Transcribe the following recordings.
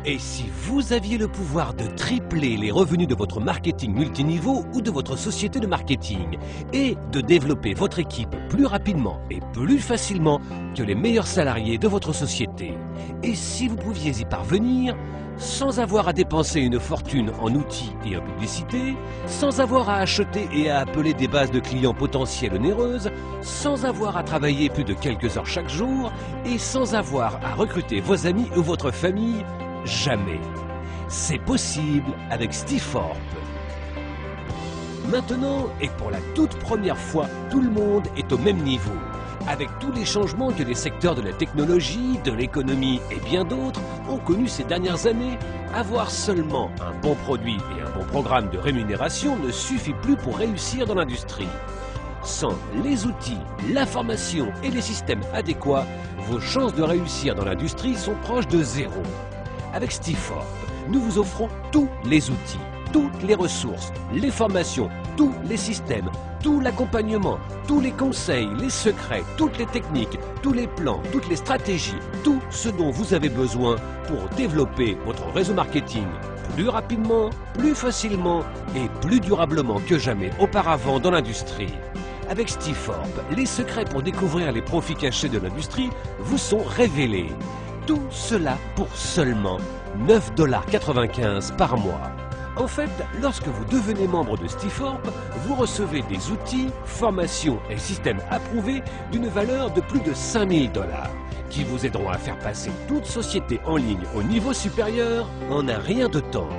Et si vous aviez le pouvoir de tripler les revenus de votre marketing multiniveau ou de votre société de marketing et de développer votre équipe plus rapidement et plus facilement que les meilleurs salariés de votre société, et si vous pouviez y parvenir sans avoir à dépenser une fortune en outils et en publicité, sans avoir à acheter et à appeler des bases de clients potentiels onéreuses, sans avoir à travailler plus de quelques heures chaque jour et sans avoir à recruter vos amis ou votre famille, jamais. C'est possible avec Stiforp. Maintenant, et pour la toute première fois, tout le monde est au même niveau. Avec tous les changements que les secteurs de la technologie, de l'économie et bien d'autres ont connus ces dernières années, avoir seulement un bon produit et un bon programme de rémunération ne suffit plus pour réussir dans l'industrie. Sans les outils, la formation et les systèmes adéquats, vos chances de réussir dans l'industrie sont proches de zéro. Avec Stiforp, nous vous offrons tous les outils, toutes les ressources, les formations, tous les systèmes, tout l'accompagnement, tous les conseils, les secrets, toutes les techniques, tous les plans, toutes les stratégies, tout ce dont vous avez besoin pour développer votre réseau marketing plus rapidement, plus facilement et plus durablement que jamais auparavant dans l'industrie. Avec Stiforp, les secrets pour découvrir les profits cachés de l'industrie vous sont révélés. Tout cela pour seulement 9,95 $ par mois. En fait, lorsque vous devenez membre de Stiforp, vous recevez des outils, formations et systèmes approuvés d'une valeur de plus de 5 000 $ qui vous aideront à faire passer toute société en ligne au niveau supérieur en un rien de temps.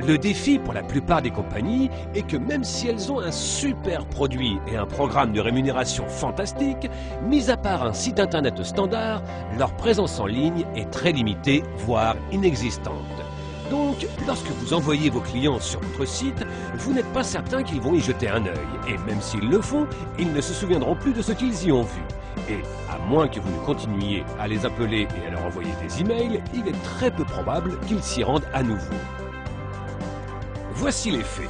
Le défi pour la plupart des compagnies est que même si elles ont un super produit et un programme de rémunération fantastique, mis à part un site internet standard, leur présence en ligne est très limitée, voire inexistante. Donc, lorsque vous envoyez vos clients sur votre site, vous n'êtes pas certain qu'ils vont y jeter un œil. Et même s'ils le font, ils ne se souviendront plus de ce qu'ils y ont vu. Et à moins que vous ne continuiez à les appeler et à leur envoyer des emails, il est très peu probable qu'ils s'y rendent à nouveau. Voici les faits.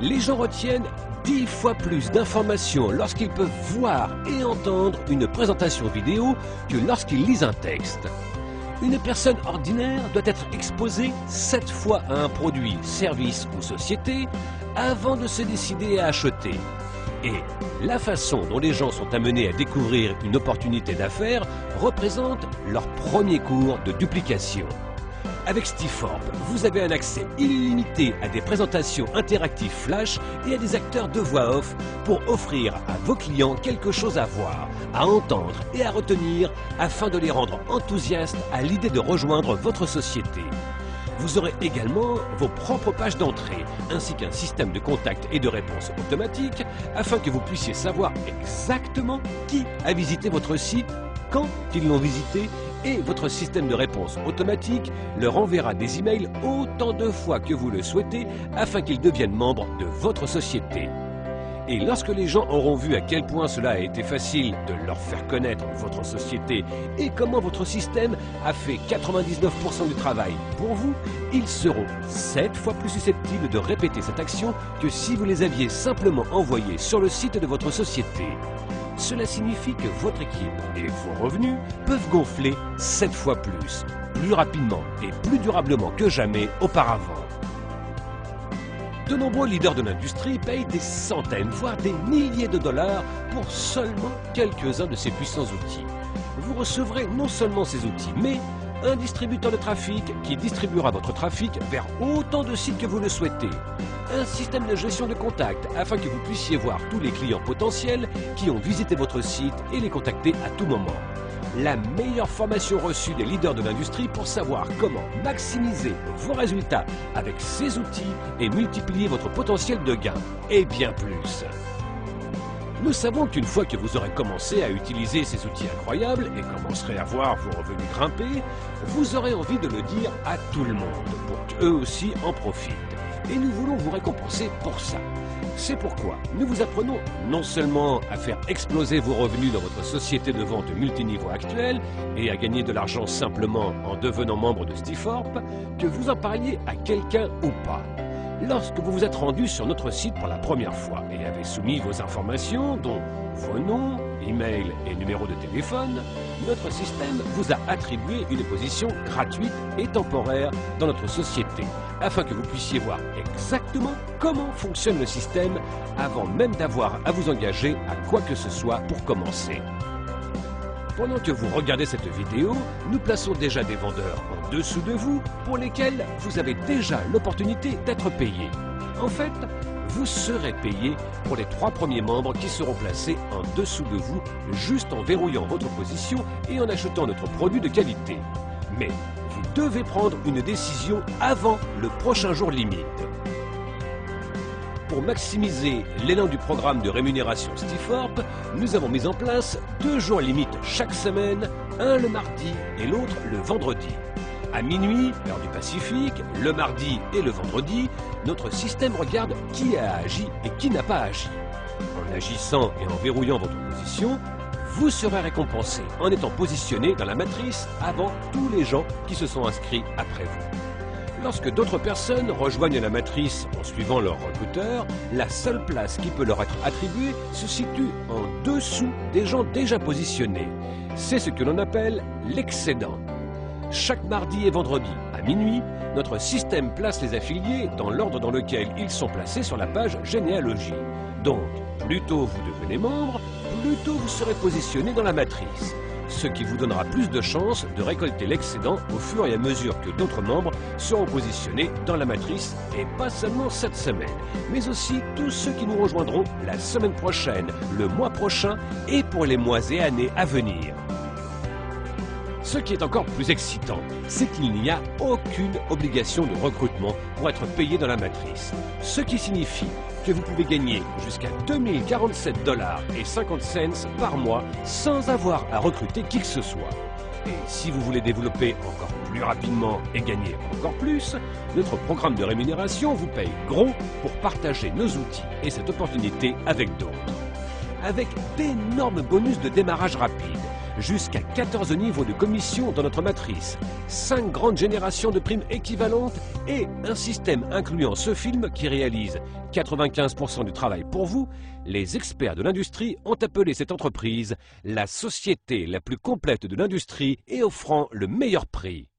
Les gens retiennent 10 fois plus d'informations lorsqu'ils peuvent voir et entendre une présentation vidéo que lorsqu'ils lisent un texte. Une personne ordinaire doit être exposée 7 fois à un produit, service ou société avant de se décider à acheter. Et la façon dont les gens sont amenés à découvrir une opportunité d'affaires représente leur premier cours de duplication. Avec Stiforp, vous avez un accès illimité à des présentations interactives flash et à des acteurs de voix off pour offrir à vos clients quelque chose à voir, à entendre et à retenir afin de les rendre enthousiastes à l'idée de rejoindre votre société. Vous aurez également vos propres pages d'entrée, ainsi qu'un système de contact et de réponse automatique afin que vous puissiez savoir exactement qui a visité votre site, quand ils l'ont visité, et votre système de réponse automatique leur enverra des emails autant de fois que vous le souhaitez afin qu'ils deviennent membres de votre société. Et lorsque les gens auront vu à quel point cela a été facile de leur faire connaître votre société et comment votre système a fait 99% du travail pour vous, ils seront 7 fois plus susceptibles de répéter cette action que si vous les aviez simplement envoyés sur le site de votre société. Cela signifie que votre équipe et vos revenus peuvent gonfler 7 fois plus rapidement et plus durablement que jamais auparavant. De nombreux leaders de l'industrie payent des centaines, voire des milliers de dollars pour seulement quelques-uns de ces puissants outils. Vous recevrez non seulement ces outils, mais un distributeur de trafic qui distribuera votre trafic vers autant de sites que vous le souhaitez. Un système de gestion de contacts afin que vous puissiez voir tous les clients potentiels qui ont visité votre site et les contacter à tout moment. La meilleure formation reçue des leaders de l'industrie pour savoir comment maximiser vos résultats avec ces outils et multiplier votre potentiel de gain, et bien plus. Nous savons qu'une fois que vous aurez commencé à utiliser ces outils incroyables et commencerez à voir vos revenus grimper, vous aurez envie de le dire à tout le monde pour qu'eux aussi en profitent. Et nous voulons vous récompenser pour ça. C'est pourquoi nous vous apprenons non seulement à faire exploser vos revenus dans votre société de vente multiniveau actuelle et à gagner de l'argent simplement en devenant membre de Stiforp, que vous en parliez à quelqu'un ou pas. Lorsque vous vous êtes rendu sur notre site pour la première fois et avez soumis vos informations, dont vos noms, email et numéro de téléphone, notre système vous a attribué une position gratuite et temporaire dans notre société, afin que vous puissiez voir exactement comment fonctionne le système avant même d'avoir à vous engager à quoi que ce soit pour commencer. Pendant que vous regardez cette vidéo, nous plaçons déjà des vendeurs en dessous de vous pour lesquels vous avez déjà l'opportunité d'être payé. En fait, vous serez payé pour les 3 premiers membres qui seront placés en dessous de vous juste en verrouillant votre position et en achetant notre produit de qualité. Mais vous devez prendre une décision avant le prochain jour limite. Pour maximiser l'élan du programme de rémunération Stiforp, nous avons mis en place 2 jours limites chaque semaine, un le mardi et l'autre le vendredi. À minuit, heure du Pacifique, le mardi et le vendredi, notre système regarde qui a agi et qui n'a pas agi. En agissant et en verrouillant votre position, vous serez récompensé en étant positionné dans la matrice avant tous les gens qui se sont inscrits après vous. Lorsque d'autres personnes rejoignent la matrice en suivant leur recruteur, la seule place qui peut leur être attribuée se situe en dessous des gens déjà positionnés. C'est ce que l'on appelle l'excédent. Chaque mardi et vendredi à minuit, notre système place les affiliés dans l'ordre dans lequel ils sont placés sur la page généalogie. Donc, plus tôt vous devenez membre, plus tôt vous serez positionné dans la matrice, ce qui vous donnera plus de chances de récolter l'excédent au fur et à mesure que d'autres membres seront positionnés dans la matrice, et pas seulement cette semaine, mais aussi tous ceux qui nous rejoindront la semaine prochaine, le mois prochain et pour les mois et années à venir. Ce qui est encore plus excitant, c'est qu'il n'y a aucune obligation de recrutement pour être payé dans la matrice, ce qui signifie que vous pouvez gagner jusqu'à 2047,50 $ par mois sans avoir à recruter qui que ce soit. Et si vous voulez développer encore plus rapidement et gagner encore plus, notre programme de rémunération vous paye gros pour partager nos outils et cette opportunité avec d'autres. Avec d'énormes bonus de démarrage rapide, jusqu'à 14 niveaux de commission dans notre matrice, 5 grandes générations de primes équivalentes et un système incluant ce film qui réalise 95% du travail pour vous, les experts de l'industrie ont appelé cette entreprise la société la plus complète de l'industrie et offrant le meilleur prix.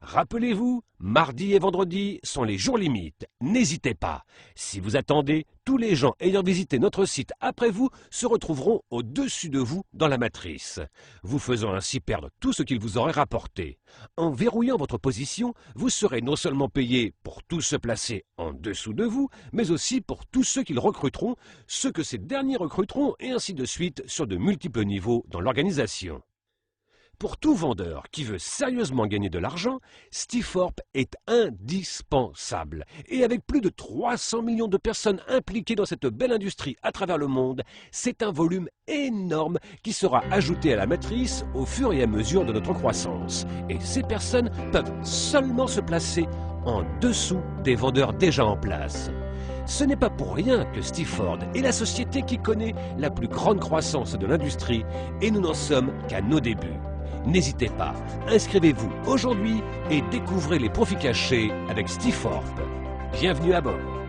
Rappelez-vous, mardi et vendredi sont les jours limites. N'hésitez pas. Si vous attendez, tous les gens ayant visité notre site après vous se retrouveront au-dessus de vous dans la matrice, vous faisant ainsi perdre tout ce qu'ils vous auraient rapporté. En verrouillant votre position, vous serez non seulement payé pour tous se placer en dessous de vous, mais aussi pour tous ceux qu'ils recruteront, ceux que ces derniers recruteront et ainsi de suite sur de multiples niveaux dans l'organisation. Pour tout vendeur qui veut sérieusement gagner de l'argent, Stiforp est indispensable. Et avec plus de 300 millions de personnes impliquées dans cette belle industrie à travers le monde, c'est un volume énorme qui sera ajouté à la matrice au fur et à mesure de notre croissance. Et ces personnes peuvent seulement se placer en dessous des vendeurs déjà en place. Ce n'est pas pour rien que Stiforp est la société qui connaît la plus grande croissance de l'industrie et nous n'en sommes qu'à nos débuts. N'hésitez pas, inscrivez-vous aujourd'hui et découvrez les profits cachés avec Stiforp. Bienvenue à bord.